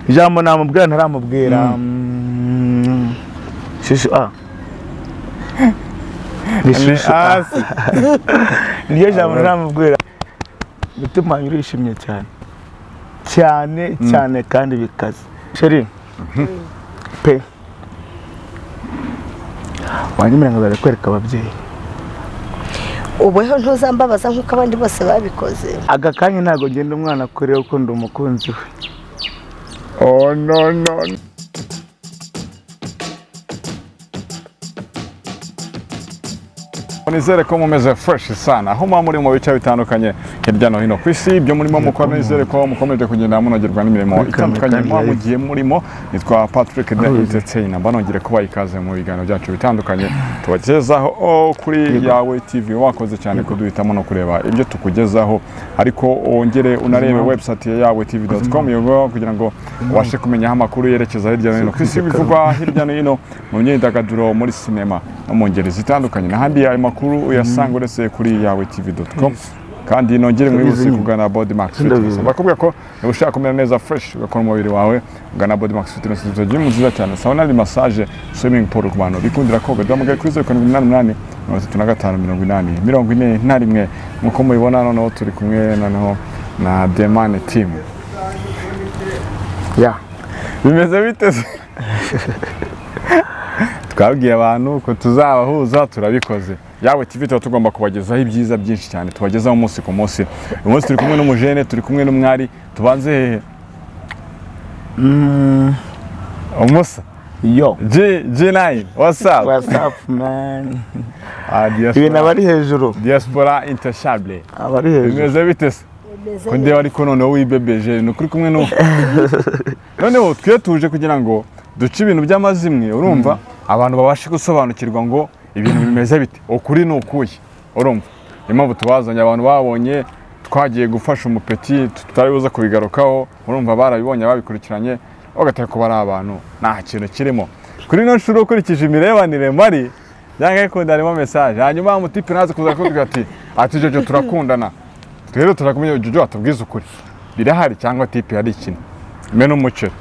ijambo namubwira ntaramubwira shishu nishishu niyo jambo ntaramubwira bituma yurishimye cyane kandi bikaze sheri pe wanyemera ngo kwereka ababyeyi ubeho ntuzambabaza nk'uko abandi bose babikoze agakanya ntago ngenda umwana kure uko ndi umukunzi we oh no nizere ko mumeze fresh sana aho muri mu bice bitandukanye hirya no hino ku isi ibyo murimo mukora nizere ko mukomeje kugenda munogerwa n'imirimo itandukanye mugiye murimo nitwa Patrick the Entertainer banongere kuba ikaze mu biganiro byacu bitandukanye tubagezaho kuri yawe TV wakoze cyane kuduhitamo no kureba ibyo tukugezaho ariko wongere unarebe website ya yawetv.com yogo kugira ngo washe kumenya amakuru yerekeza hirya no hino ku isi bivugwa hirya no hino mu myidagaduro muri sinema no mu ngeri zitandukanye n'ahandi ayo makuru uyasanga uretse kuri yawetv.com kandi nongere mwibutse kugana Body Max Fitness bakubwira ko ushaka kumera neza fresh ugakora umubiri wawe ugana Body Max Fitness gym nziza cyane sauna massage swimming pool ku bantu bikundira koga damaga kuri 088 45 nkuko mubibona noneho turi kumwe noneho na Demane team bimeze bite twabwiye abantu ko tuzabahuza turabikoze yawe TV tugomba kubagezaho ibyiza byinshi cyane tubagezaho umunsi ku munsi umunsi turi kumwe n'umujene turi kumwe n'umwari tubanze hehe umusa yo G9 what's up man diaspora abari hejuru diaspora intashable abari hejuru bimeze bite ko ndewe ariko noneho wibebeje no kuri kumwe no noneho twe tuje kugira ngo duce ibintu by'amazimwe urumva abantu babashe gusobanukirwa ngo ibintu bimeze bite ukuri nukuye urumva impamvu tubazanye abantu babonye twagiye gufasha umupeti tutaribuza kubigarukaho urumva barabibonye babikurikiranye bagataka ko bari abantu nta kintu kirimo kuri no shuro ukurikije imirebanire mari yange ko ndarimo message hanyuma umutipe naze kuza kuvuga ati Jojo turakundana rero turakumenya Jojo atubwiza ukuri birahari cyangwa tipe hari ikintu mena umuceri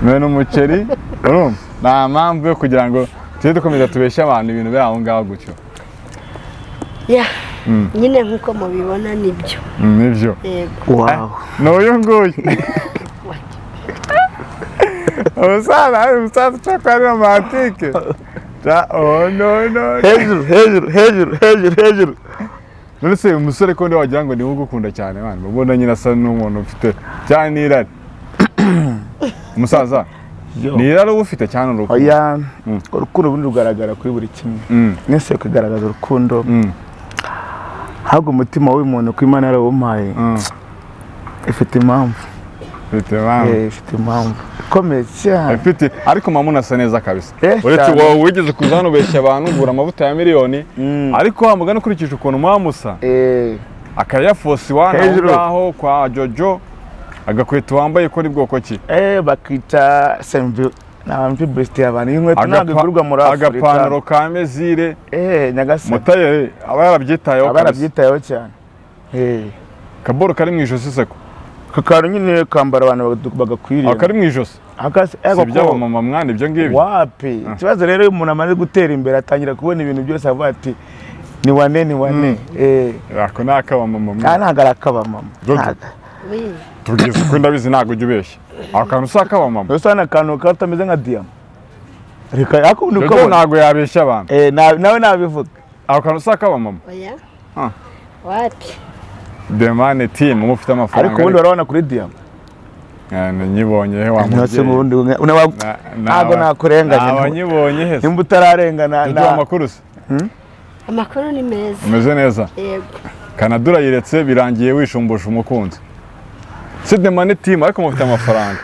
mena umuceri urumva nta mpamvu yo kugira ngo tujye dukomeza tubeshye abantu ibintu byaho ngaho gutyo nyine nk'uko mubibona nibyo wow n'uyu nguyu umusaza cyakora romantike no hejuru none se umusore ko wagira ngo ni ugukunda cyane man ubona nyina asa n'umuntu ufite cyane n'irari umusaza ni irari ufite cyane urukundo urukundo bundi rugaragara kuri buri kimwe nese kugaragaza urukundo ahubwo umutima w'umuntu ko Imana yarawumpaye ifite impamvu ikomeye cyane ariko mama unasa neza kabisa uretse wowe wigeze kuza hano ubeshya abantu ugura amavuta ya miliyoni ariko wamugana ukurikije ukuntu mwamusa akayafosi wanaho kwa Jojo agakweto wambaye ko ni bwoko ki bakita sembi nampi best y'abantu inkweto nagurwa muri Afrika agapantaro ka mezire nyagase mutaye abarabyitayeho cyane kaboro kari mu ijosi seko kakaro nyine kambara abantu bagakwiriye akari mu ijosi akase byaba mama mwana ibyo ngibi wapi kibazo rero umuntu amaze gutera imbere atangira kubona ibintu byose avuga ati ni wane ako nakaba mama ntago arakaba mama tugize ko ndabizi ntago ujye ubeshya akantu usakaba mama usana akantu katameze nka diamond reka akundi uko ntago yabeshya abantu nawe nabivuga akantu usakaba mama wapi Demane team mufite amafaranga ariko ubundi barabona kuri diamond nyibonye he wa mubyeyi ntago nakurenganya abanyibonye he nimba utararengana amakuru amakuru ni meza umeze neza yego Kanadura yiretse birangiye wishumbusha umukunzi si Demane team ariko mufite amafaranga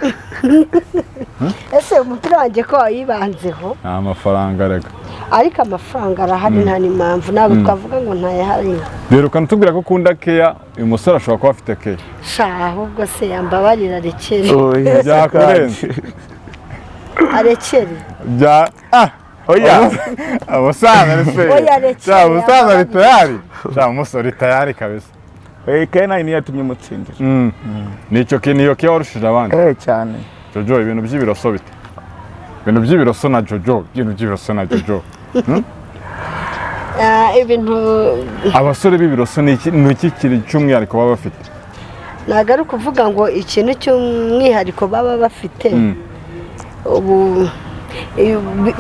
ese umupira wanjye ko wayibanzeho amafaranga rega ariko amafaranga arahari nta n'impamvu ntabwo twavuga ngo ntayahari rero kanatubwira ko ukunda keya uyu musore ashobora kuba afite keya ahubwo se yambabarira arekere byakurenze arekere oya abasaza oya arekere abasaza ari tayari umusore tayari kabisa Kena niyo yatumye mutsindira. Nicyo kintu iyo kiyo warushije abandi. Cyane. Jojo ibintu by'ibiroso bite? Ibintu by'ibiroso na Jojo, ibintu by'ibiroso na Jojo. Ibintu abasore b'ibiroso ni iki kiri cy'umwihariko baba bafite? ntabwo ari ukuvuga ngo ikintu cy'umwihariko baba bafite ubu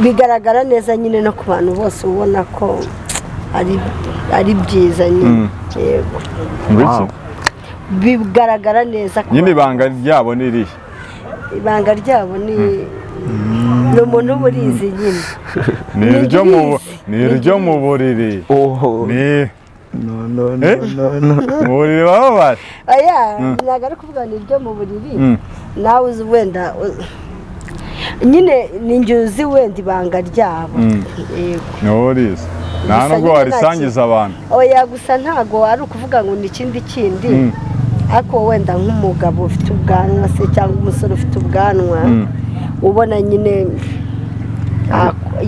bigaragara neza nyine no ku bantu bose ubona ko ari byiza nyine yego bigaragara neza ko nyine ibanga ryabo ni irihe? ibanga ryabo ni umuntu uburizi nyine ni iryo mu buriri ni no mu buriri baba bari ntabwo ari kuvuga ni iryo mu buriri nawe uzi wenda nyine ni njye uzi wenda ibanga ryabo niwo urizi nta nubwo warisangiza abantu gusa ntabwo ari ukuvuga ngo ni ikindi kindi ariko wenda nk'umugabo ufite ubwanwa se cyangwa umusore ufite ubwanwa ubona nyine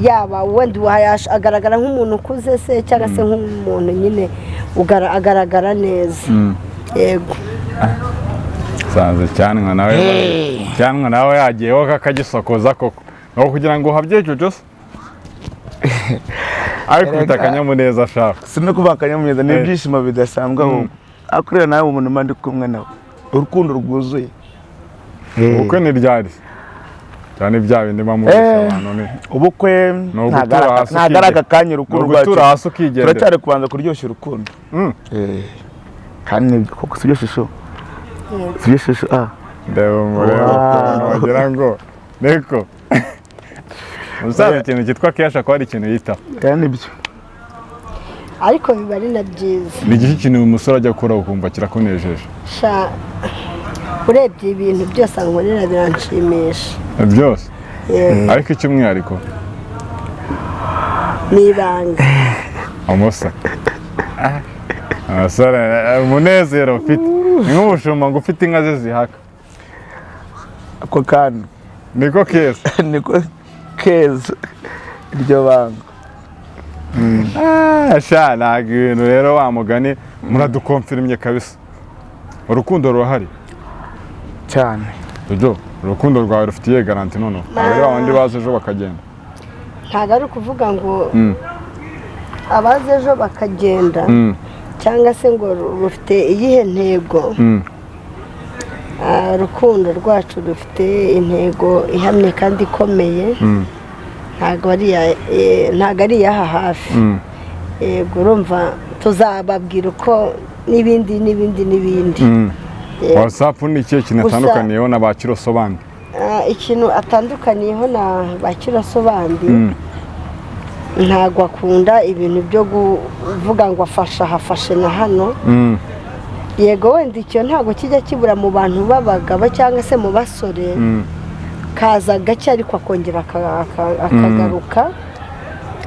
yaba wenda agaragara nk'umuntu ukuze se cyangwa se nk'umuntu nyine agaragara neza yego sanze cyanwa nawe yagiyeho kakagisokoza koko ngo kugira ngo uhabye Jojo se ariko ufite akanyamuneza ashaka si no kuba akanyamuneza ni ibyishimo bidasanzwe ahubwo akorera nawe umuntu mba ndi kumwe nawe urukundo rwuzuye ubukwe ni ryari cyane bya bindi bamurisha abantu ni ubukwe ntabwo ari aka kanya urukundo rwacu turacyari kubanza kuryoshya urukundo kandi koko si byo shusho ndeba umureba wagira ngo niko musaza ikintu cyitwa kiyasha ko hari ikintu yitaho nibyo ariko biba ari na byiza ni igihe ikintu umusore ajya gukora ukumva kirakunejeje urebye ibintu byose ankorera biranshimisha byose ariko icy'umwihariko ni ibanga amusa abasore umunezero ufite ni nk'ubushumba ngo ufite inka ze zihaka ako kantu niko keza niko keza iryo banga ntabwo ibintu rero wa mugani muradukomfirimye kabisa urukundo rurahari cyane Jojo urukundo rwawe rufitiye garanti noneho abari babandi baza ejo bakagenda ntabwo ari ukuvuga ngo abaza ejo bakagenda cyangwa se ngo rufite iyihe ntego urukundo rwacu rufite intego ihamye kandi ikomeye ntabwo ari iyaha hafi yego urumva tuzababwira uko n'ibindi WhatsApp ni ikihe kintu atandukaniyeho na ba Kiroso bandi ikintu atandukaniyeho na ba Kiroso bandi ntabwo akunda ibintu byo kuvuga ngo hafashe na hano yego wenda icyo ntabwo kijya kibura mu bantu b'abagabo cyangwa se mu basore kaza gake ariko akongera akagaruka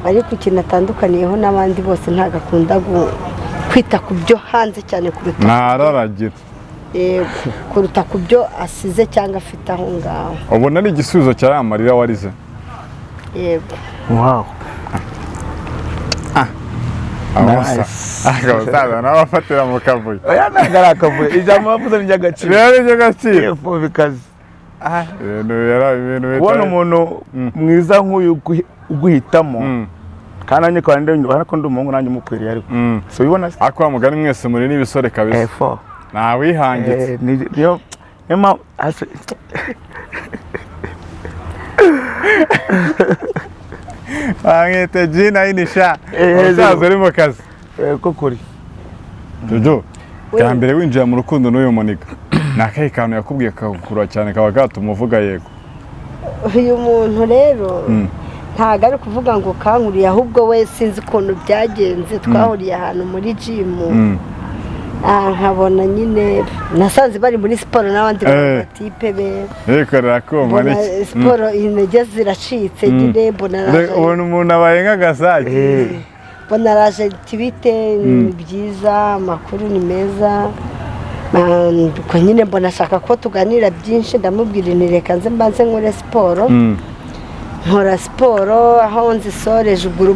ariko ikintu atandukaniyeho n'abandi bose ntabwo akunda kwita ku byo hanze cyane kuruta ku byo asize cyangwa afite aho ngaho ubona ari igisubizo cya ya marira warize yego wawu abasaza n'abafatira mu kavuyo oya ntabwo ari akavuyo ijambo bavuze ni iry'agaciro rero ni iry'agaciro bikaze ibintu kubona umuntu mwiza nk'uyu uguhitamo kandi nanjye kwa ndende ko ndi umuhungu nanjye umukwiriye ariko so ubibona se akwa mugani mwese muri n'ibisore kabisa nta wihangitse niyo mwite jina inisha umusaza uri mu kazi ko kuri Jojo bwa mbere winjira mu rukundo n'uyu muniga ni akahe kantu yakubwiye kakugura cyane kaba gatuma uvuga yego uyu muntu rero ntabwo ari kuvuga ngo kankuriye ahubwo we sinzi ukuntu byagenze twahuriye ahantu muri jimu nkabona nyine nasanze bari muri siporo n'abandi batipe be mbona siporo intege ziracitse nyine ubona umuntu abaye nk'agasake mbona araje tibite ni byiza amakuru ni meza ubwo nyine mbona ashaka ko tuganira byinshi ndamubwira reka nze mbanze nkore siporo nkora siporo aho nzisoreje ubwo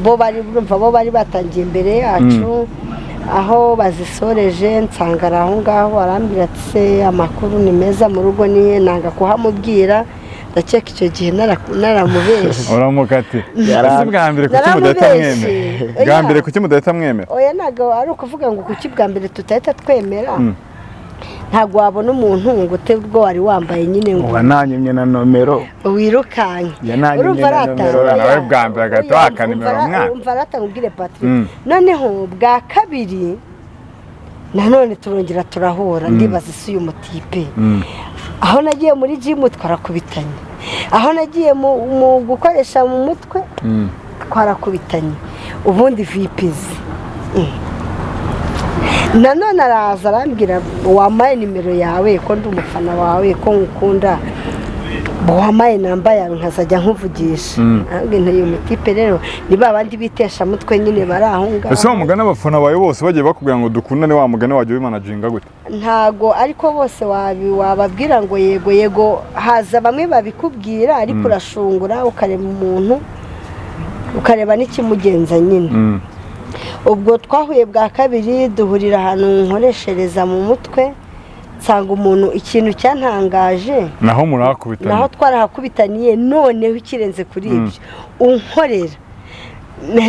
bo bari batangiye imbere yacu aho bazisoreje nsanga aho ngaho arambwira ati se amakuru ni meza mu rugo niye nanga kuhamubwira ndakeka icyo gihe naramubeshye uramukati bwa mbere kuki mudahita mwemera bwa mbere kuki mudahita mwemera oya ntabwo ari ukuvuga ngo kuki bwa mbere tutahita twemera ntabwo wabona umuntu ngo utebwo wari wambaye nyine ngo wananyimye na nomero wirukanye yananyimye na nomero nawe bwa mbere agahita waka nimero umwana umva aratangubwire Patrick noneho bwa kabiri nanone turongera turahura ndibaza isi y'umutipe aho nagiye muri gym twarakubitanye aho nagiye mu gukoresha mu mutwe twarakubitanye ubundi VPs nanone araza arambwira wamaye nimero yawe ko ndi umufana wawe ko nkukunda wamaye namba yawe nkazajya nkuvugisha uyu mutipe rero ni babandi bitesha mutwe nyine bari aho ngaho ese wamugana abafana bawe bose bagiye bakubwira ngo dukundane wa mugani wajya wimanaginga gute ntago ariko bose wababwira ngo yego haza bamwe babikubwira ariko urashungura ukareba umuntu ukareba n'ikimugenza nyine ubwo twahuye bwa kabiri duhurira ahantu nkoreshereza mu mutwe nsanga umuntu ikintu cyantangaje naho twarahakubitaniye noneho ikirenze kuri ibyo unkorera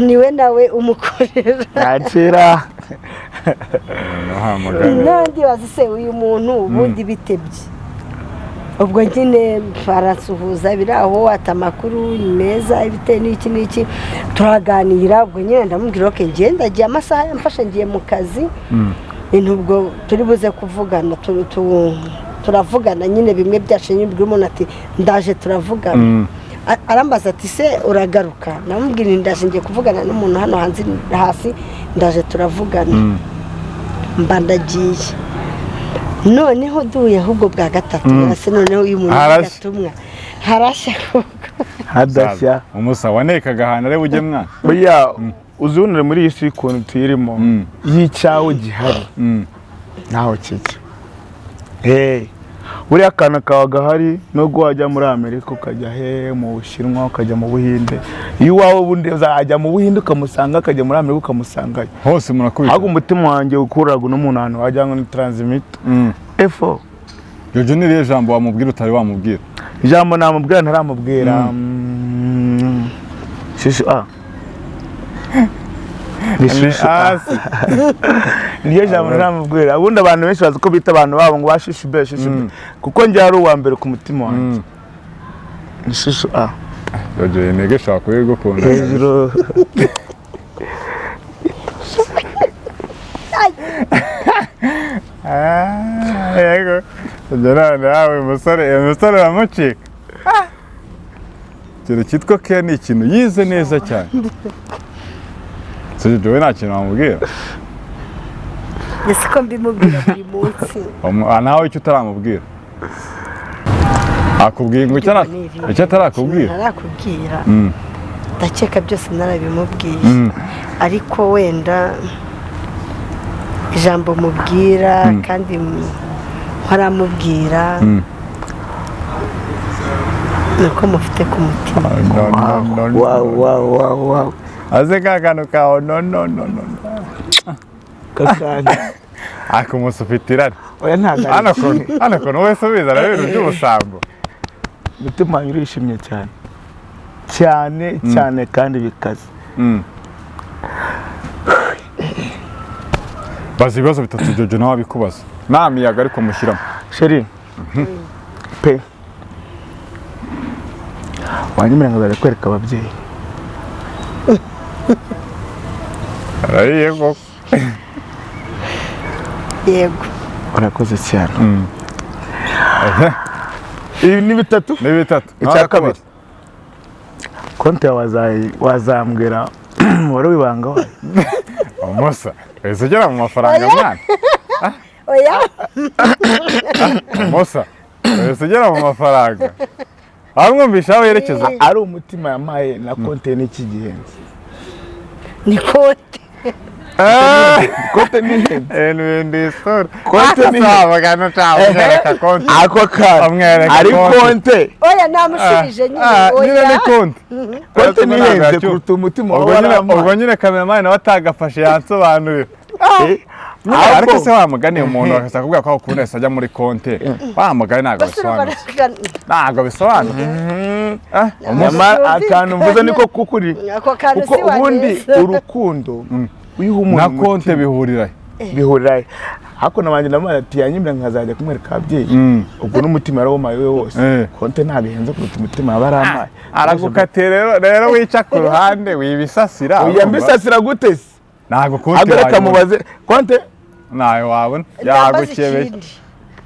niwe nawe umukorera yakira nandi bazise uyu muntu ubundi bitebye ubwo nyine barasuhuza biraho atamakuru meza ibite n'iki turaganira ubwo nyine ndamubwira ko ndagiye amasaha yamfashe ngiye mu kazi ubwo turi buze kuvugana turavugana nyine bimwe byashenye umuntu ati ndaje turavugana arambaza ati se uragaruka namubwira ndaje ngiye kuvugana n'umuntu hano hanze hasi ndaje turavugana mba ndagiye noneho duhuye ahubwo bwa gatatu hasi noneho uyu muntu agatumwa harashya hadashya umusa wanekaga ahantu areba ujye mwana oya uzunire muri iyi si ukuntu tuyirimo y'icyawe gihari ntaho kijya buriya akantu kawe gahari nubwo wajya muri Amerika ukajya mu Bushinwa ukajya mu Buhinde iyo iwawe ubundi uzajya mu Buhinde ukamusanga akajya muri Amerika ukamusangayo hose murakubita ahubwo umutima wanjye ukuraga n'umuntu ahantu wajya ngo ni transmit efo Jojo ni rero jambo wamubwira utari wamubwira ijambo namubwira ntaramubwira shishu niyo jambo ntaramubwira ubundi abantu benshi bazi ko bita abantu babo ngo bashishu be kuko njye ari uwa mbere ku mutima wanjye ni shishu Jojo yenege shaka yo gukunda hejuru yego nawe umusore aramucika ikintu cyitwa keya ni ikintu yize neza cyane Jojo we nta kintu wamubwira ese ko mbimubwira buri munsi nawe icyo utaramubwira akubwiye ngo icyo atarakubwira ntarakubwira ndakeka byose narabimubwiye ariko wenda ijambo mubwira kandi ntaramubwira nuko mufite ku mutima wow aze ka kantu kawe kakanya akumusa ufite irari oya ntago hano kuntu wese ubizi arabera iby'ubusambo umutima wanjye urishimye cyane kandi bikaze bazi ibibazo bitatu Jojo nawe abikubaza nta miyaga ariko mushyiramo sheri pe wanyemerera ngo barakwereka ababyeyi arayiye koko yego urakoze cyane ibi ni bitatu icya kabiri konti yawe wazambwira umubare w'ibanga wayo umusa wese ugera mu mafaranga mwana oya umusa wese ugera mu mafaranga aho mwumvisha aho yerekeza ari umutima yamaye na konti n'iki gihenze ni konti konti ni ihenze ndi isura konti ni ihenze ako kana ari konti oya namushubije nyine nyine ni konti konti ni ihenze kuruta umutima wawe ubwo nyine kameramani nawe atagafashe yansobanurira ariko se wamugane umuntu akasa kubwira ko akunda ajya muri konte wamugane ntago bisobanura akantu mvuze niko kukuri kuko ubundi urukundo uyiha umuntu na konte bihurirahe hako nabanje namara ati yanyimira nkazajya kumwereka abyeyi ubwo n'umutima yarawumaye wose konte ntago ihenze kuruta umutima yabaramaye aragukatira rero wica ku ruhande wibisasira uyambisasira gute se ntago konte agareka mubaze konte nayo wabona yagukebeye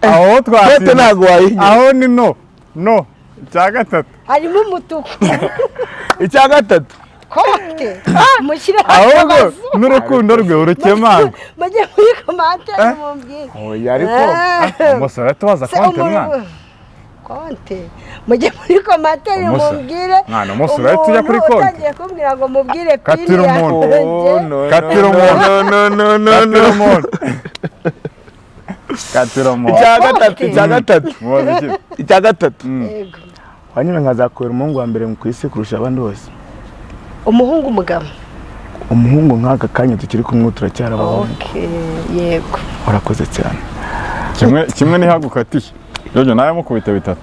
aho konte ntago wayinya aho ni no icya gatatu harimo umutuku icya gatatu konte mushyire ahubwo n'urukundo rwe urukemanga mujye muri komantere mumbwire oya ariko umusore tubaza konte mwana konte mujye muri komantere mumbwire mwana umusore tujya kuri konte utangiye kumbwira ngo mubwire katira umuntu katira umuntu icya gatatu wanyine nkazakorera umuhungu wa mbere ku isi kurusha abandi bose umuhungu umugabo umuhungu nk'aka kanya tukiri kumwe turacyarabahungu yego urakoze cyane kimwe nihagukatiye Jojo nawe mukubita bitatu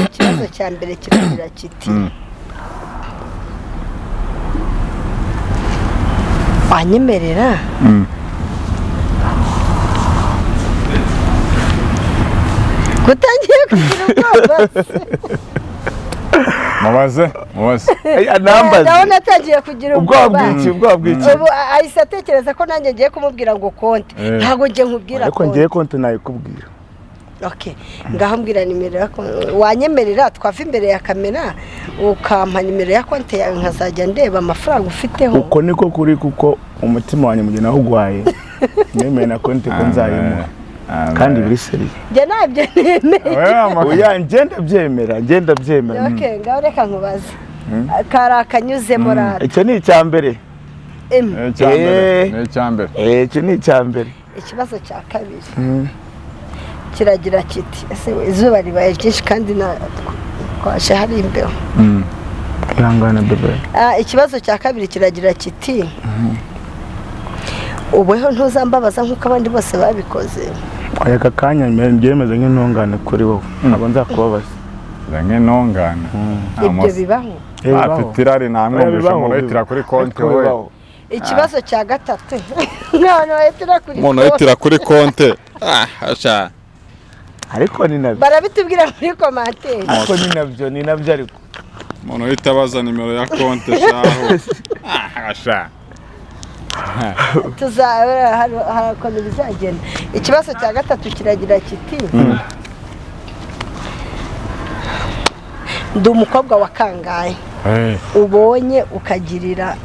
ikibazo cya mbere kiragira kiti wanyemerera gutangiye kugira ubwoba mubaze ndabona atangiye kugira ubwoba bw'iki ubu ahise atekereza ko nanjye ngiye kumubwira ngo konte ntabwo ngiye nkubwira konte ariko ngiye konte nayikubwira ngaho mbwira nimero ya konte wanyemerera twava imbere ya kamera ukampa nimero ya konte yawe nkazajya ndeba amafaranga ufiteho uko niko kuri kuko umutima wanjye mugena aho ugwaye nemeye na konte ko nzayimuha kandi biri seri njye nabyo nemeye ngenda byemera ngaho reka nkubaze kari akanyuzemo rara icyo ni icya mbere icyo ni icya mbere ikibazo cya kabiri kiragira kiti ese izuba ribaye ryinshi kandi twashe hari imbeho ihangane bebe ikibazo cya kabiri kiragira kiti ubuho ntuzambabaza nk'uko abandi bose babikoze aka kanya byemeze nk'intungane kuri wowe ntabwo nzakubabaza nk'intungane ibyo bibaho afite irari namwumvisha umuntu witira kuri konti we ikibazo cya gatatu umuntu witira kuri konti ariko ni nabyo barabitubwira muri komantere ariko ni nabyo ariko umuntu wita abaza nimero ya konti shaho tuzabera harakomeza bizagenda ikibazo cya gatatu kiragira kiti ndi umukobwa wa kangahe ubonye ukagirira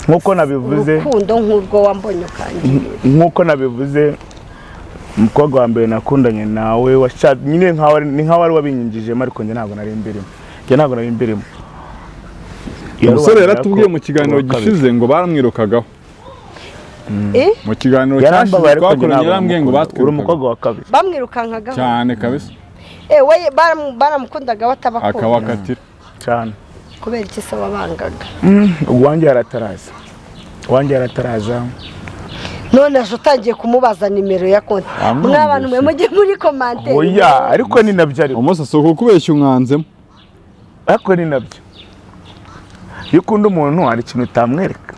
nk'uko nabivuze urukundo nk'urwo wambonye ukangirira nk'uko nabivuze umukobwa wa mbere nakundanye nawe nyine ni nk'aho wari wabinyingijemo ariko njye ntabwo nari mbirimo umusore yaratubwiye mu kiganiro gishize ngo baramwirukagaho mu kiganiro cyashize twakoranye yarambwiye ngo batwirukagaho uri umukobwa wa kabiri bamwirukankagaho cyane kabisa we baramukundaga batabakunda akabakatira cyane kubera iki se wabangaga uwanjye yarataraza none aje utangiye kumubaza nimero ya konti mw'abantu mwe mujye muri komantere oya ariko ni nabyo ariko umunsi asohoka kubeshya umwanzemo ariko ni nabyo iyo ukunda umuntu hari ikintu utamwereka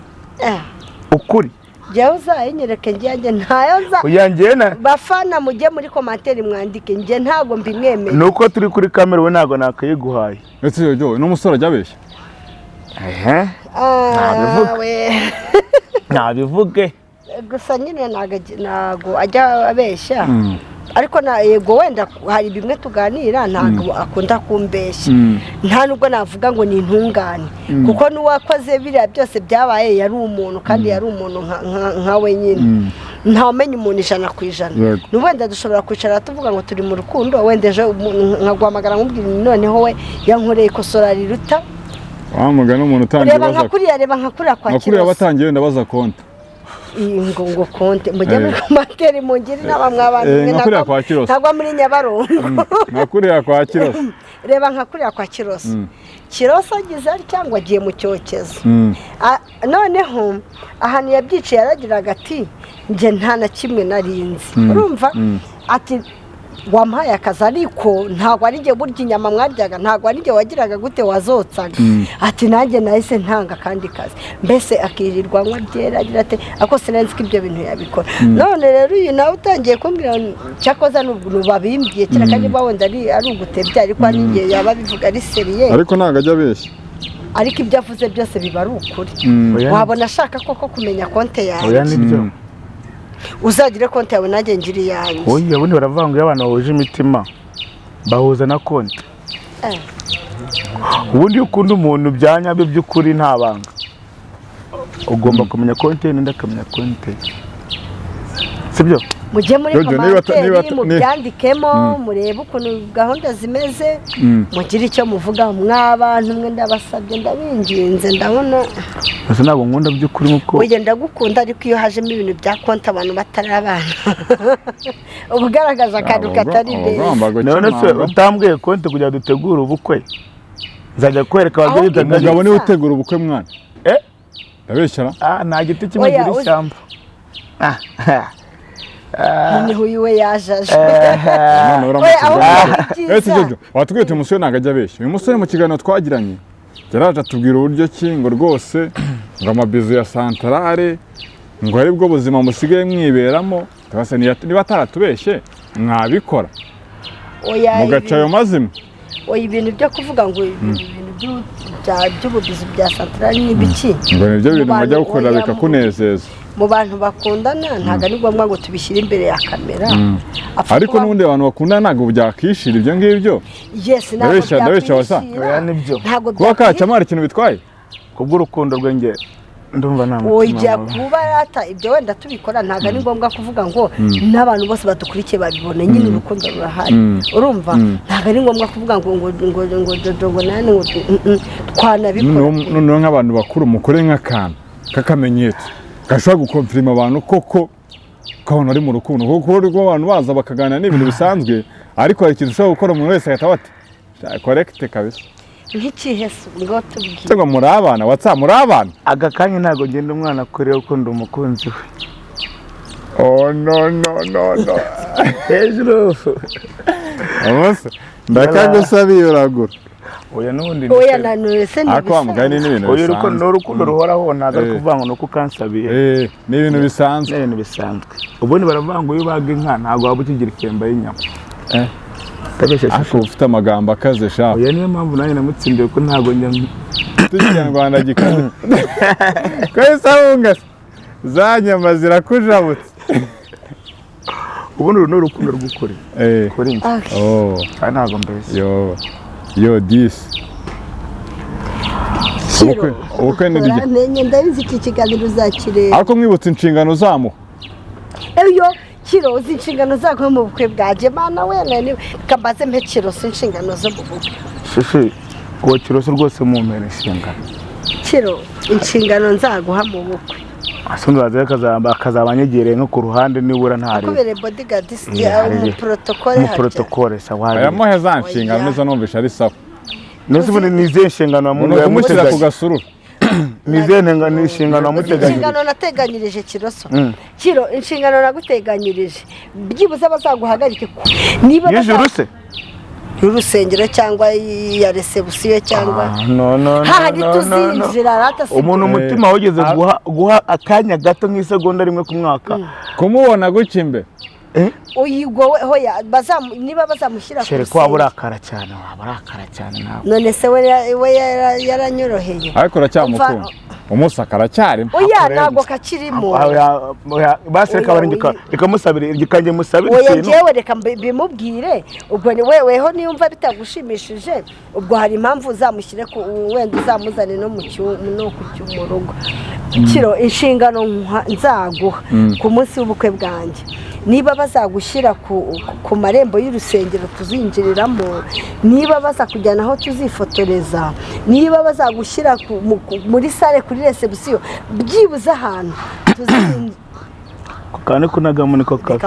ukuri jyawe uzayinyereke njye ntayo bafana mujye muri komantere mwandike njye ntabwo mbimwemeye nuko turi kuri kamera we ntabwo nakayiguhaye ese yojo n'umusore ajya abeshya ntabivuge gusa nyine ntabwo ajya abeshya ariko yego wenda hari bimwe tuganira ntabwo akunda kumbeshya nta nubwo navuga ngo ni intungane kuko n'uwakoze biriya byose byabaye yari umuntu kandi yari umuntu nkawe nyine ntawumenya umuntu 100%. ni wenda dushobora kwicara tuvuga ngo turi mu rukundo wenda ejo nkaguhamagara nkubwira noneho we yankoreye ikosora riruta wamugana umuntu utangiye reba nka kuriya kwa Kiroso abatangiye wenda baza konti ngo konte mujye muri komateri mungire n'abamwabandi nakuriya kwa Kiroso ntagwa muri Nyabarongo nakuriya kwa Kiroso reba nkakuriya kwa Kiroso Kiroso agize ari cyangwa agiye mu cyokezo noneho ahantu yabyiciye yaragiraga ati nje nta na kimwe narinzi urumva ati wampaye akazi ariko ntabwo ari njye burya inyama mwaryaga ntabwo ari njye wagiraga gute wazotsaga ati nanjye nahise ntanga kandi kazi mbese akirirwa nywa byera agira ati ako sinanzi ko ibyo bintu yabikora none rero uyu nawe utangiye kumbwira cyakoza nubabimbwiye kira kandi bawenda ari ugutebya ariko ari ngiye yaba bivuga ari seriye ariko ntago ajya abeshya ariko ibyo avuze byose biba ari ukuri wabona ashaka koko kumenya konte yawe oya nibyo uzagire konti yawe nanjye ngiri yanjye oya ubundi baravuga iyo abantu bahuje imitima bahuza na konti ubundi ukunda umuntu byanyabyo by'ukuri nta banga ugomba kumenya konti ye n'undi akamenya konti sibyo mujye muri komantere mubyandikemo murebe ukuntu gahunda zimeze mugire icyo muvuga mw'abantu mwe ndabasabye ndabinginze ndabona ese ntabwo nkunda by'ukuri nk'uko oya ndagukunda ariko iyo hajemo ibintu bya konti abantu batari abana uba ugaragaza akantu katari neza none se utambwiye konti kugira ngo dutegure ubukwe nzajya kwereka ababyeyi umugabo niwe utegura ubukwe mwana ndabeshyara nta giti kimwe gira ishyamba niho uyu yajaje watubwiye uyu musore ntabwo ajya abeshya uyu musore mu kiganiro twagiranye yaraje atubwira uburyo ki ngo rwose ngo amabizu ya santarare ngo aribwo buzima musigaye mwiberamo niba ataratubeshye mwabikora mugaca ayo mazima oya ibintu byo kuvuga ngo ibintu by'ububizi bya santarare n'ibiki ngo nibyo bintu mwajya gukorera bikakunezeza mu bantu bakundana ntabwo ari ngombwa ngo tubishyire imbere ya kamera ariko n'ubundi abantu bakundana ntabwo byakishira ibyo ngibyo ndabeshya wasa kuba kacamo hari ikintu bitwaye kubw'urukundo rw'ingero ndumva nta mutima ujya kuba rata ibyo wenda tubikora ntabwo ari ngombwa kuvuga ngo n'abantu bose badukurikiye babibone nyine urukundo rurahari urumva ntabwo ari ngombwa kuvuga ngo nani ngo twanabikora noneho nk'abantu bakuru mukore nk'akantu k'akamenyetso gashobora gukonfirima abantu koko ukabona ari mu rukundo kuko abantu baza bakaganira n'ibintu bisanzwe ariko hari ikintu ushobora gukora umuntu wese agahita bati korekite kabisa nk'ikihe ngo tubwire cyangwa muri abana muri abana aka kanya ntabwo ngenda umwana kure ukunda umukunzi we no hejuru ndakagusabiye uragura oya n'ubundi oya nanone se ariko wamugani n'ibintu bisanzwe ni urukundo ruhoraho ntabwo ari kuvuga ngo ni uko ukansabiye ni ibintu bisanzwe ni ibintu bisanzwe ubundi baravuga ngo iyo ubaga inka ntabwo waba ukigira ikemba y'inyama ariko ufite amagambo akaze shaka oya niyo mpamvu nanjye namutsindiye ko ntabwo njya ikinyarwanda gikaze ko isabunga za nyama zirakujabutse ubundi uru ni urukundo rw'ukuri kuri njye kandi ntabwo mbese yo disi ubukwe ni ryo ndabizi iki kiganiro uzakireba ariko mwibutse inshingano zamuha eyo Kiro uzi inshingano zako mu bukwe bwaje mana wene kambaze mpe Kiroso inshingano zo mu bukwe shishi uwo Kiroso rwose mu mpera inshingano Kiro inshingano nzaguha mu bukwe asonga baze akazabanyegereye nko ku ruhande nibura ntari kubere bodyguard mu protocole sawa ayamuhe za nshingano nizo numvisha ari sawa nose ubundi nize inshingano mu yamushyira ku gasururu nizenga n'inshingano amuteganyirije inshingano nateganyirije Kiroso Kiro inshingano naguteganyirije byibuze abazaguhagarike niba y'ijuruse y'urusengero cyangwa ya reception cyangwa no hahandi tuzinjira rata umuntu umutima wogeze guha akanya gato nk'isegonda rimwe ku mwaka kumubona guca imbe uyigwo hoya niba bazamushyira ku ko waburakara cyane nawe none se we yaranyoroheye ariko uracyamukunda umunsi akaracyarimo oya ntabwo kakirimo basi reka musabire igikange musabire oya njyewe reka bimubwire ubwo ni weweho niyumva bitagushimishije ubwo hari impamvu uzamushyire wenda uzamuzane no ku rugo Kiro inshingano nzaguha ku munsi w'ubukwe bwanjye niba bazagushyira ku marembo y'urusengero tuzinjiriramo, niba baza kujyana aho tuzifotoreza, niba bazagushyira muri sale kuri reception, byibuze ahantu kandi kunagamo niko kazi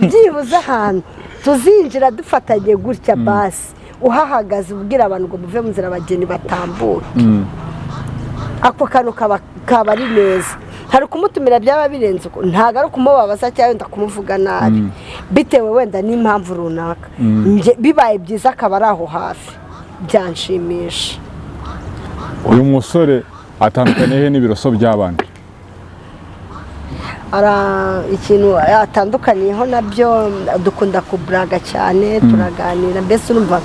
byibuze ahantu tuzinjira dufatanye gutya basi uhahagaze ubwira abantu ngo muve mu nzira abageni batambuke. Ako kantu kaba ari neza. Hari kumutumira byaba birenze uko, ntago ari kumubabaza cyangwa wenda kumuvuga nabi bitewe wenda n'impamvu runaka. Bibaye byiza akaba ari aho hafi byanshimisha. Uyu musore atandukanye he n'ibiroso by'abandi? Ikintu atandukaniyeho nabyo, dukunda kuburaga cyane, turaganira, mbese urumva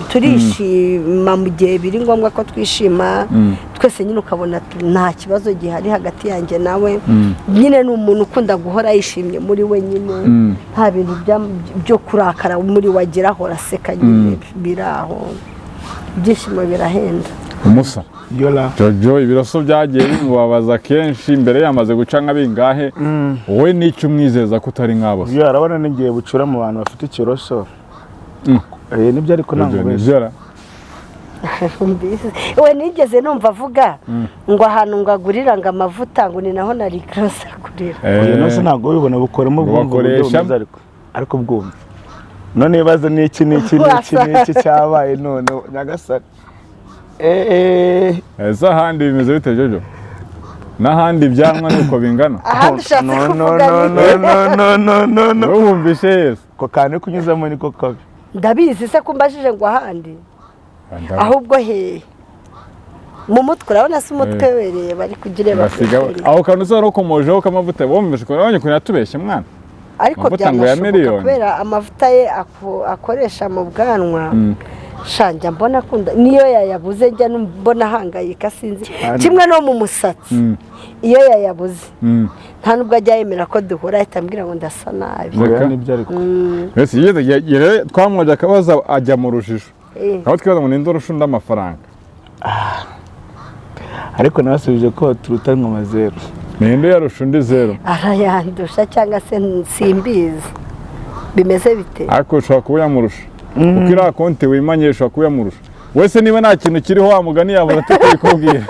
turishima mu gihe biri ngombwa ko twishima twese, nyine ukabona nta kibazo gihari hagati yanjye nawe. Nyine ni umuntu ukunda guhora yishimye muri we, nyine nta bintu byo kurakara muri we agira, ahora aseka, nyine biraho, ibyishimo birahenda. Umusa Jojo, ibiroso byagiye bimubabaza kenshi, imbere yamaze guca nka bingahe, wowe n'icyo umwizeza ko utari nk'abo? Arabona n'igihe bucura mu bantu bafite ikiroso nibyo, ariko ntabwo beza. We nigeze numva avuga ngo ahantu ngo agurira ngo amavuta ngo ni naho nari Kiroso agurira. Nose ntabwo ubibona bukoramo bakoresha, ariko bwumva none baza n'iki cyabaye none Nyagasani. Ese ahandi bimeze bite Jojo? N'ahandi byanwa nuko bingana? No. Wumvishe Yesu ko kandi kunyuzamo niko kabi. Ndabizi se kumbajije ngo ahandi, ahubwo he mu mutwe urabona se umutwe wereye bari kugireba aho kantu uzaro komojeho kamavuta, wumvishe ko nabonye ko yatubeshye mwana, ariko byanashoboka kubera amavuta ye akoresha mu bwanwa. Shanja mbona akunda niyo yayabuze, njya mbona ahangayika, sinzi kimwe no mu musatsi. Iyo yayabuze nta nubwo ajya yemera ko duhura, ahita ambwira ngo ndasa nabi. Mbese yigeze twamwoja akabaza ajya mu rujijo, aho twibaza ngo ninde urusha undi amafaranga, ariko nabasubije ko turutanwa amazero. Ninde yarusha undi zero? Arayandusha cyangwa se simbizi bimeze bite, ariko ushobora kuba yamurusha kuko iriya konti wimanye ushobora kuba yamurusha. Wese niba nta kintu kiriho wa mugani yabura tukikubwira.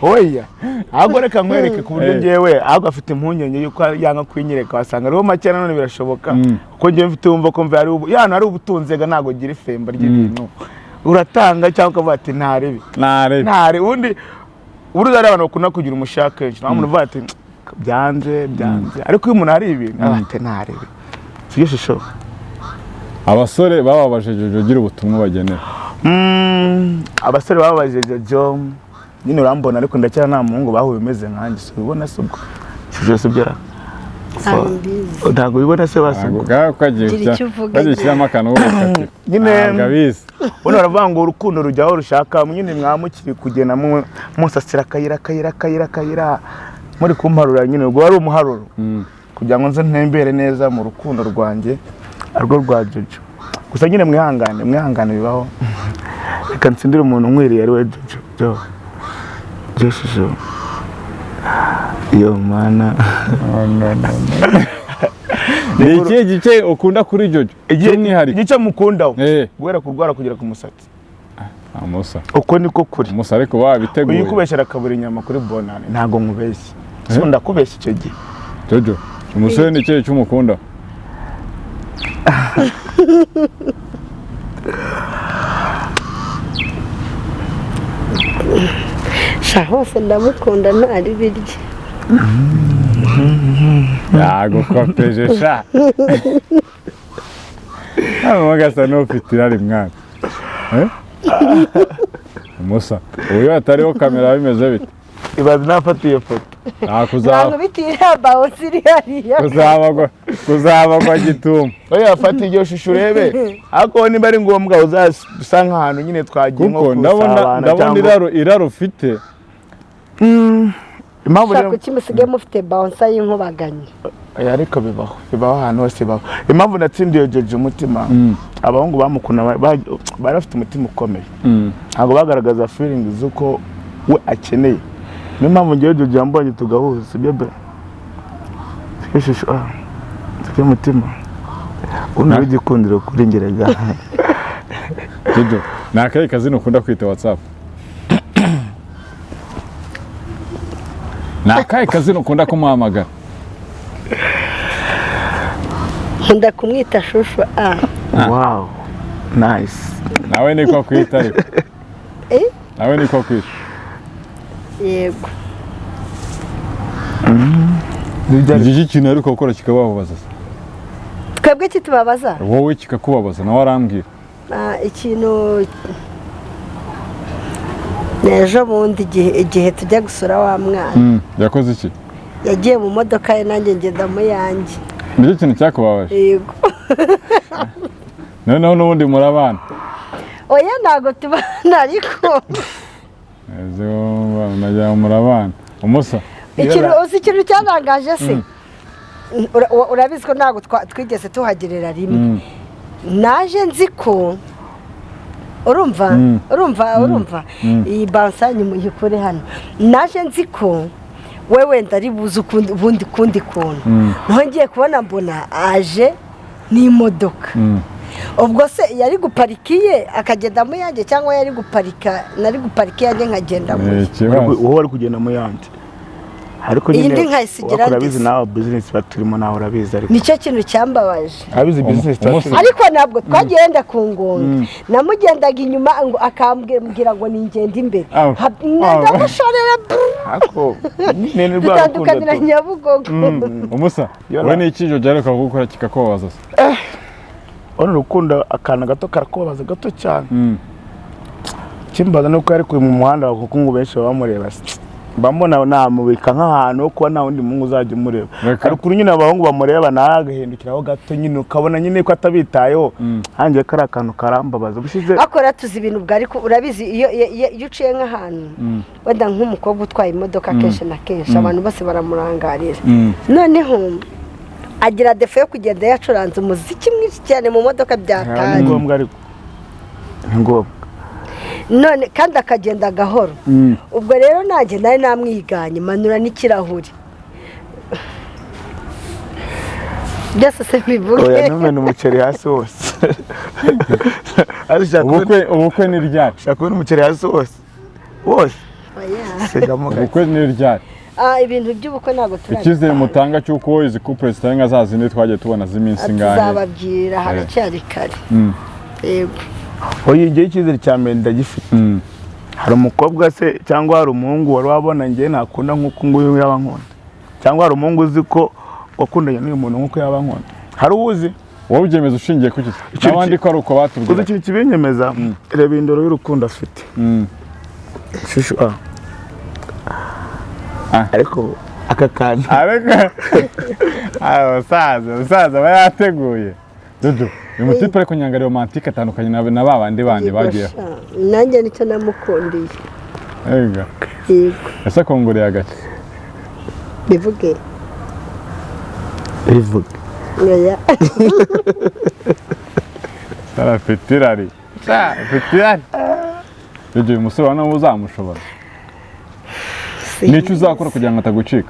Oya, ahubwo reka nkwereke ku buryo ngewe ahubwo afite impungenge yuko yanga kwinyereka, wasanga ariho make none birashoboka kuko ngewe mfite wumva ko mva ari ubutunzega ntago gira ifemba ry'ibintu uratanga cyangwa ukavuga ati ntare ubundi ari abantu bakunda kugira umushaka kenshi, nta muntu uvuga ati byanze, ariko iyo umuntu ari ibintu ati ntarebe sibyo shisho. Abasore bababaje Jojo, gira ubutumwa bagenera. Abasore bababaje Jojo nyine urambona, ariko ndacyana nta muhungu bahuye bimeze nkanjye, si ubona se ubwo byose byara ntabwo bibona se basubwo kagiye kiramo akantu w'ubukati nyine ngabizi. Ubona baravuga ngo urukundo rujyaho rushaka, nyine mwamukiri kugenda musasira akayira muri kumparura, nyine ubwo ari umuharuro kugira ngo nze ntembere neza mu rukundo rwanjye arwo rwa Jojo. Gusa nyine mwihangane bibaho, reka nsindire umuntu umwiriye ari we Jojo. Jojo yo mana. Ni ikihe gice ukunda kuri Jojo? Igice mukundaho guhera kurwara kugera ku musatsi. Amusa uko niko kuri umusa, ariko babiteguye uyikubeshera akabura inyama kuri bonane, ntago nkubeshye ndakubeshya icyo gihe. Jojo, umusore ni ikihe cy'umukunda? hose ndamukunda ntari birye. Yagukopeje sha. Amagasa no fitirari mwana. Umusa, uyu atariho kamera bimeze bite? Ibaze nafatiye foto. Ntabwo bitira bawo siri hariya. Kuzaba gituma. Oya afati iryo shusho urebe. Ako niba ari ngombwa uzasanga ahantu nyine twagiye nko kusabana. Ndabona iraro ufite. Impamvu rero kimusige mufite bouncer y'inkubaganye. Ariko bibaho ahantu hose baho. Impamvu natsindiye Jojo umutima. Abahungu bamukuna bari bafite umutima ukomeye. Ntabwo bagaragaza feelings uko we akeneye. Niyo mpamvu ngiye Jojo yambonye tugahuza bebe. ishusho y'umutima unawe igikundiro kuri ngerega Jojo ni akahe kazina ukunda kwita WhatsApp ni akahe kazina ukunda kumuhamagara nkunda kumwita shushu wow nice nawe niko kwita ariko nawe niko kwita yego iki kintu ariko gukora kikababaza twebwe kitubabaza wowe kikakubabaza nawe arambwira ikintu n'ejo bundi igihe tujya gusura wa mwana yakoze iki yagiye mu modoka ye nanjye ngenda mu yanjye nicyo kintu cyakubabaje yego noneho n'ubundi murabana oya ntabwo tubana ariko najya murabana umusa ikintu cyarangaje se urabizi ko ntabwo twigeze tuhagerera rimwe naje nzi ko urumva iyi bansanye muyikure hano naje nzi ko we wenda ari buze ubundi kundi kuntu ngiye kubona mbona aje n'imodoka ubwo se yari guparika iye akagenda mu yanjye cyangwa yari guparika nari guparika iyanjye nkagenda mu wowe wari kugenda mu yanjye ariko nyine nkayisigira urabizi nawe business baturimo nawe urabizi ariko nicyo kintu cyambabaje abizi business ariko ntabwo twagenda ku ngonga namugendaga inyuma ngo akambwira ngo ningende imbere ndamushorera ako nene rwa rukundo Nyabugogo umusa we ni iki Jojo ariko gukora kikakubabaza ono rukundo akana gato karakubabaza gato cyane kimbaza nuko yari ku muhanda kuko ngo benshi bamureba bambona namubika nk'ahantu kuba nta wundi mungu uzajya umureba ariko nyine abahungu bamureba nagahindukiraho gato nyine ukabona nyine ko atabitayeho hangiye kari akantu karambabaza bushize akora tuzi ibintu bwa ariko urabizi iyo uciye nk'ahantu wenda nk'umukobwa utwaye imodoka kenshi na kenshi abantu bose baramurangarira noneho agira defo yo kugenda yacuranze umuziki mwinshi cyane mu modoka byataye ni ngombwa ariko ni ngombwa none kandi akagenda gahoro ubwo rero nanjye nari namwiganye manura n'ikirahuri byose se bivuge oya numena umuceri hasi wose ubukwe ni ryari shaka kubona umuceri hasi wose ubukwe ni ryari ibintu by'ubukwe ntabwo turabona icyizere mutanga cy'uko izi couple zitari nka za zindi twagiye tubona z'iminsi ingahe tuzababwira haracyari kare yego oya igihe icyizere cya mbere ndagifite hari umukobwa se cyangwa hari umuhungu wari wabona njye nakunda nk'uko nguyu yaba nkunda cyangwa hari umuhungu uzi ko wakundanye n'uyu muntu nk'uko yaba nkunda hari uwuzi wowe ubyemeza ushingiye ku giti n'abandi ko ari uko batubwira uzi ikintu kibinyemeza reba indoro y'urukundo afite shushu ariko aka kantu umusaza aba yateguye Jojo uyu mutipe ariko nyanga romantike atandukanye na babandi bagiye nanjye nicyo namukundiye yego ese akongoreye agake bivuge oya sara fitirari Jojo uyu musore wana uzamushobora nicyo uzakora kugira ngo atagucika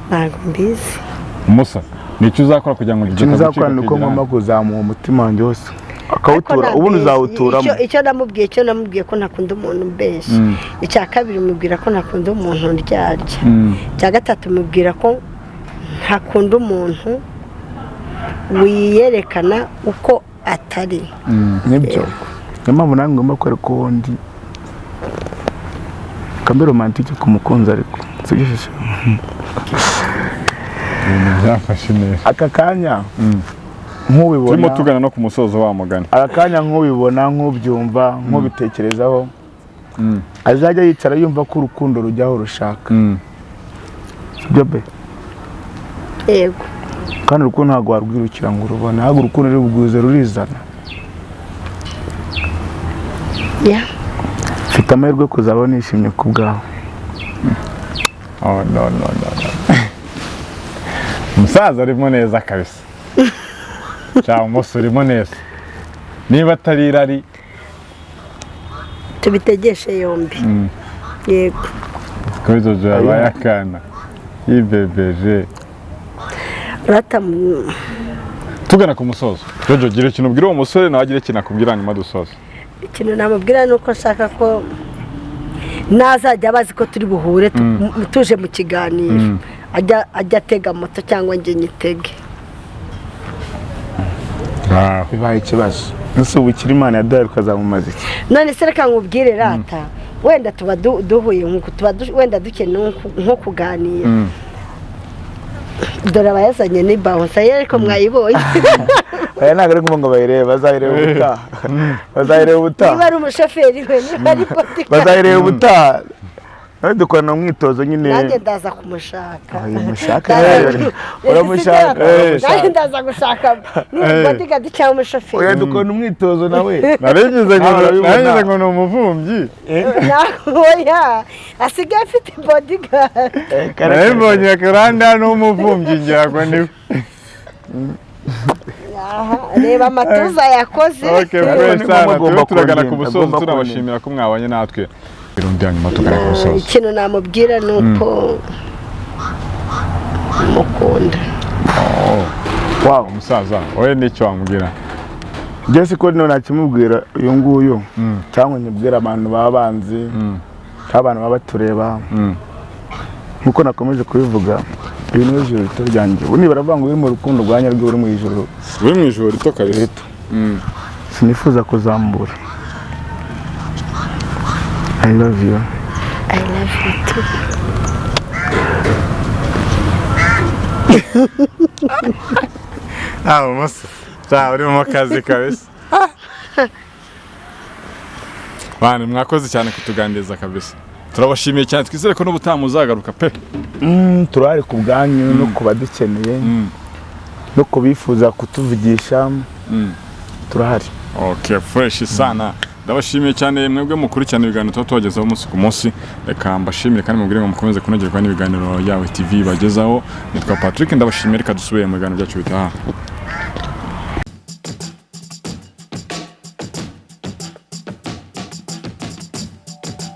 ntabwo mbizi umusa nicyo uzakora kugira ngo ikintu uzakora ni uko ngomba kuzamuha umutima wanjye wose akawutura ubundi uzawuturamo icyo namubwiye ko ntakunda umuntu mbeshya icya kabiri mubwira ko ntakunda umuntu ndyarya icya gatatu mubwira ko ntakunda umuntu wiyerekana uko atari nibyo niyo mpamvu nawe ngomba kwereka uwundi kambe romantike ku mukunzi ariko sibyo byafashe neza aka kanya nk'ubibona turimo tugana no ku musozo wa mugani aka kanya nk'ubibona nk'ubyumva nk'ubitekerezaho azajya yicara yumva ko urukundo rujyaho rushaka sibyo be yego kandi urukundo ntabwo warwirukira ngo urubone ahubwo urukundo rubwize rurizana mfite amahirwe kuzaba nishimye ku bwawe no umusaza urimo neza kabisa cyangwa umusore urimo neza niba atari irari tubitegeshe yombi yego ko Jojo yabaye akana yibebeje tugana ku musozo Jojo gira ikintu ubwira uwo musore nawe agira ikintu akubwira nyuma dusoza. Ikintu namubwira ni uko nshaka ko nazajya abazi ko turi buhure tuje mu kiganiro ajya atega moto cyangwa njye nyitege. Bibaye ikibazo nese ubu kiri Imana yaduhaye ukazamumaza iki? None se reka nkubwire rata wenda tuba duhuye nkuko tuba wenda dukeneye nko kuganira. Dore abayazanye ni bounce ariko mwayibonye. Aya ntabwo ari ngo bayirebe bazayireba ubutaha niba ari umushoferi we niba ari bodyguard bazayireba ubutaha. Dukorana umwitozo nyine. Nanjye ndaza kumushaka. Uramushaka. Nanjye ndaza gushaka bodyguard cyangwa umushoferi. Oya dukorana umwitozo nawe. Narengeze ngo ni umuvumbyi. Oya asigaye afite bodyguard. Narembonye karanda n'umuvumbyi ngira niwe. Reba amatuza yakoze. Okay, turagana ku busozo turabashimira ko mwabanye natwe. Ikintu namubwira ni uko mukunda. Wow, umusaza oye n'icyo wamubwira? Jesse ko none nakimubwira uyu nguyu cyangwa nyibwira abantu babanzi abantu babatureba nkuko nakomeje kubivuga ibintu n'ijoro rito ryanjye ubu baravuga ngo uri mu rukundo rwanya rwo uri mu ijoro rito kabisa. Sinifuza kuzambura. I love you. I love you too. Musa. Uri mu kazi kabisa. Bana mwakoze cyane kutuganiriza kabisa. Turabashimiye cyane twizere ko n'ubutaha muzagaruka pe. Turari ku bwanyu no kubadukeneye no kubifuza kutuvugisha turahari. Okay, fresh sana. Ndabashimiye cyane mwebwe mukurikirana ibiganiro tuba tubagezaho umunsi ku munsi. Reka mbashimire kandi mubwire ngo mukomeze kunogerwa n'ibiganiro yawe TV bagezaho. Nitwa Patrick ndabashimiye reka dusubire mu biganiro byacu bitaha.